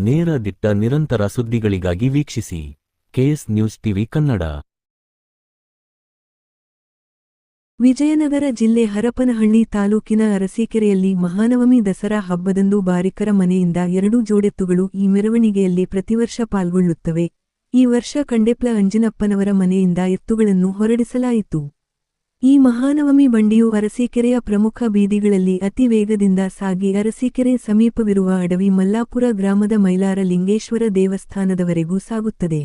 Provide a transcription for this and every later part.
ನೇರ ದಿಟ್ಟ ನಿರಂತರ ಸುದ್ದಿಗಳಿಗಾಗಿ ವೀಕ್ಷಿಸಿ KS news TV Kannada. Vijayanagara ಜಿಲ್ಲೆ ಹರಪನಹಳ್ಳಿ ತಾಲೂಕಿನ ಅರಸೀಕೆರೆಯಲ್ಲಿ ಮಹಾನವಮಿ ದಸರಾ ಹಬ್ಬದಂದು ಬಾರಿಕರ ಮನೆಯಿಂದ 2 ಜೋಡೆತ್ತುಗಳು ಈ ಮೆರವಣಿಗೆಯಲ್ಲಿ ಪ್ರತಿವರ್ಷ ಪಾಲ್ಗೊಳ್ಳುತ್ತವೆ. ಈ ವರ್ಷ ಕಂಡೆಪ್ಲ ಅಂಜಿನಪ್ಪನವರ ಮನೆಯಿಂದ ಎತ್ತುಗಳನ್ನು ಹೊರಡಿಸಲಾಯಿತು. ಈ ಮಹಾನವಮಿ ಬಂಡಿಯು ಅರಸೀಕೆರೆಯ ಪ್ರಮುಖ ಬೀದಿಗಳಲ್ಲಿ ಅತಿ ವೇಗದಿಂದ ಸಾಗಿ ಅರಸೀಕೆರೆ ಸಮೀಪವಿರುವ ಅಡವಿ ಮಲ್ಲಾಪುರ ಗ್ರಾಮದ ಮೈಲಾರ ಲಿಂಗೇಶ್ವರ ದೇವಸ್ಥಾನದವರೆಗೂ ಸಾಗುತ್ತದೆ.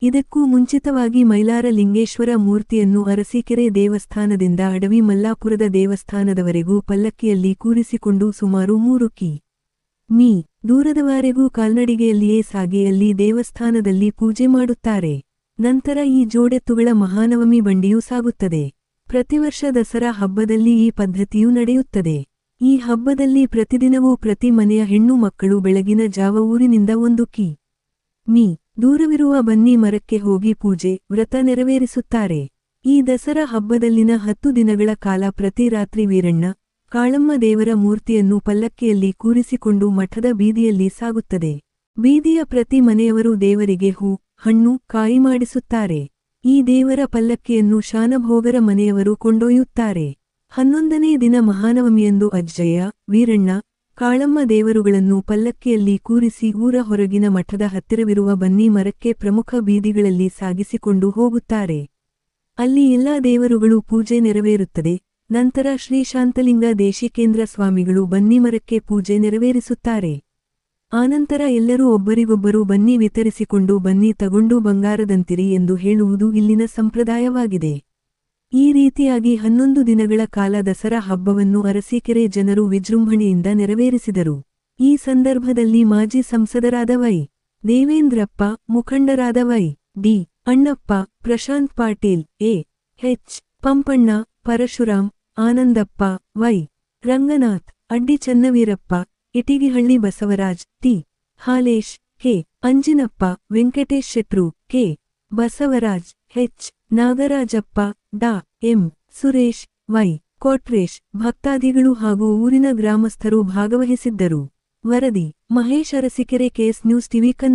ಇದಕ್ಕೂ ಮುಂಚಿತವಾಗಿ ಮೈಲಾರ ಲಿಂಗೇಶ್ವರ ಮೂರ್ತಿಯನ್ನು ಅರಸೀಕೆರೆ ದೇವಸ್ಥಾನದಿಂದ ಅಡವಿ ಮಲ್ಲಾಪುರದ ದೇವಸ್ಥಾನದವರೆಗೂ ಪಲ್ಲಕ್ಕಿಯಲ್ಲಿ ಕೂರಿಸಿಕೊಂಡು ಸುಮಾರು 3 ಕಿ.ಮೀ. ದೂರದವರೆಗೂ ಕಾಲ್ನಡಿಗೆಯಲ್ಲಿಯೇ ಸಾಗಿ ಅಲ್ಲಿ ದೇವಸ್ಥಾನದಲ್ಲಿ ಪೂಜೆ ಮಾಡುತ್ತಾರೆ. ನಂತರ ಈ ಜೋಡೆತ್ತುಗಳ ಮಹಾನವಮಿ ಬಂಡಿಯೂ ಸಾಗುತ್ತದೆ. ಪ್ರತಿವರ್ಷ ದಸರಾ ಹಬ್ಬದಲ್ಲಿ ಈ ಪದ್ಧತಿಯೂ ನಡೆಯುತ್ತದೆ. ಈ ಹಬ್ಬದಲ್ಲಿ ಪ್ರತಿದಿನವೂ ಪ್ರತಿ ಮನೆಯ ಹೆಣ್ಣು ಮಕ್ಕಳು ಬೆಳಗಿನ ಜಾವ ಊರಿನಿಂದ 1 ಕಿ.ಮೀ. ದೂರವಿರುವ ಬನ್ನಿ ಮರಕ್ಕೆ ಹೋಗಿ ಪೂಜೆ, ವ್ರತ ನೆರವೇರಿಸುತ್ತಾರೆ. ಈ ದಸರಾ ಹಬ್ಬದಲ್ಲಿನ 10 ದಿನಗಳ ಕಾಲ ಪ್ರತಿ ರಾತ್ರಿ ವೀರಣ್ಣ, ಕಾಳಮ್ಮ ದೇವರ ಮೂರ್ತಿಯನ್ನು ಪಲ್ಲಕ್ಕಿಯಲ್ಲಿ ಕೂರಿಸಿಕೊಂಡು ಮಠದ ಬೀದಿಯಲ್ಲಿ ಸಾಗುತ್ತದೆ. ಬೀದಿಯ ಪ್ರತಿ ಮನೆಯವರು ದೇವರಿಗೆ ಹೂ, ಹಣ್ಣು, ಕಾಯಿ ಮಾಡಿಸುತ್ತಾರೆ. ಈ ದೇವರ ಪಲ್ಲಕ್ಕಿಯನ್ನು ಶಾನಭೋಗರ ಮನೆಯವರು ಕೊಂಡೊಯ್ಯುತ್ತಾರೆ. 11ನೇ ದಿನ ಮಹಾನವಮಿಯಂದು ಅಜ್ಜಯ್ಯ, ವೀರಣ್ಣ, ಕಾಳಮ್ಮ ದೇವರುಗಳನ್ನು ಪಲ್ಲಕ್ಕಿಯಲ್ಲಿ ಕೂರಿಸಿ ಊರ ಹೊರಗಿನ ಮಠದ ಹತ್ತಿರವಿರುವ ಬನ್ನಿ ಮರಕ್ಕೆ ಪ್ರಮುಖ ಬೀದಿಗಳಲ್ಲಿ ಸಾಗಿಸಿಕೊಂಡು ಹೋಗುತ್ತಾರೆ. ಅಲ್ಲಿ ಎಲ್ಲಾ ದೇವರುಗಳು ಪೂಜೆ ನೆರವೇರುತ್ತದೆ. ನಂತರ ಶ್ರೀ ಶಾಂತಲಿಂಗ ದೇಶಿಕೇಂದ್ರ ಸ್ವಾಮಿಗಳು ಬನ್ನಿಮರಕ್ಕೆ ಪೂಜೆ ನೆರವೇರಿಸುತ್ತಾರೆ. ಆನಂತರ ಎಲ್ಲರೂ ಒಬ್ಬರಿಗೊಬ್ಬರು ಬನ್ನಿ ವಿತರಿಸಿಕೊಂಡು ಬನ್ನಿ ತಗೊಂಡು ಬಂಗಾರದಂತಿರಿ ಎಂದು ಹೇಳುವುದು ಇಲ್ಲಿನ ಸಂಪ್ರದಾಯವಾಗಿದೆ. ಈ ರೀತಿಯಾಗಿ 11 ದಿನಗಳ ಕಾಲ ದಸರಾ ಹಬ್ಬವನ್ನು ಅರಸೀಕೆರೆ ಜನರು ವಿಜೃಂಭಣೆಯಿಂದ ನೆರವೇರಿಸಿದರು. ಈ ಸಂದರ್ಭದಲ್ಲಿ ಮಾಜಿ ಸಂಸದರಾದ ವೈ. ದೇವೇಂದ್ರಪ್ಪ, ಮುಖಂಡರಾದ Y. D. Annappa, Prashanth Patil, A. H. Pampanna, Parashuram, Anandappa, Y. Ranganath, Addi Channaveerappa, Itigihalli Basavaraj, T. Halesh, K. Anjinappa, Venkatesh Shetru, K. Basavaraj, H. Nagarajappa, ಡಾ. ಎಂ. ಸುರೇಶ್, ವೈ. ಕೊಟ್ರೇಶ್, ಭಕ್ತಾದಿಗಳು ಹಾಗೂ ಊರಿನ ಗ್ರಾಮಸ್ಥರು ಭಾಗವಹಿಸಿದ್ದರು. ವರದಿ: Mahesh, Arsikere, KS news TV Kannada.